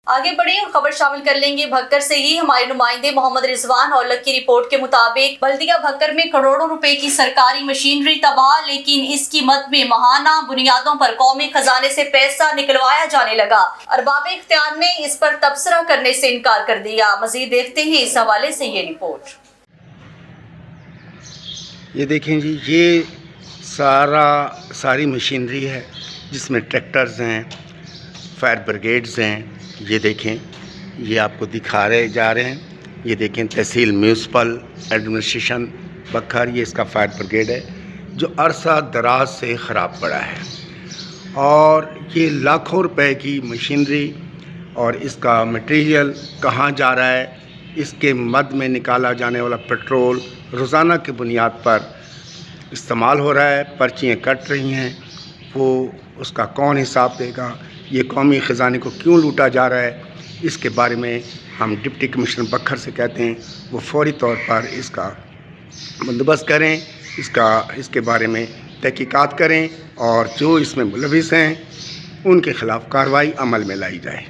आगे बढ़े और खबर शामिल कर लेंगे भक्कर से ही। हमारे नुमाइंदे मोहम्मद रिजवान औलख की रिपोर्ट के मुताबिक बल्दिया भक्कर में करोड़ों रुपए की सरकारी मशीनरी तबाह, लेकिन इसकी मद में महाना बुनियादों पर कौमी खजाने से पैसा निकलवाया जाने लगा। अरबाब इख्तियार ने इस पर तबसरा करने से इनकार कर दिया। मजीद देखते हैं इस हवाले से ये रिपोर्ट। ये देखें जी, ये सारी मशीनरी है जिसमें ट्रैक्टर्स हैं, फायर ब्रिगेड्स हैं। ये देखें, ये आपको दिखा रहे जा रहे हैं। ये देखें, तहसील म्यूनसिपल एडमिनिस्ट्रेशन बखर, ये इसका फायर ब्रिगेड है जो अरसा दराज से ख़राब पड़ा है। और ये लाखों रुपए की मशीनरी और इसका मटेरियल कहाँ जा रहा है, इसके मद में निकाला जाने वाला पेट्रोल रोज़ाना की बुनियाद पर इस्तेमाल हो रहा है, पर्चियाँ कट रही हैं, वो उसका कौन हिसाब देगा, ये कौमी ख़जाने को क्यों लूटा जा रहा है, इसके बारे में हम डिप्टी कमिश्नर बखर से कहते हैं वो फौरी तौर पर इसका बंदोबस्त करें, इसके बारे में तहकीकात करें और जो इसमें मुलविस हैं उनके ख़िलाफ़ कार्रवाई अमल में लाई जाए।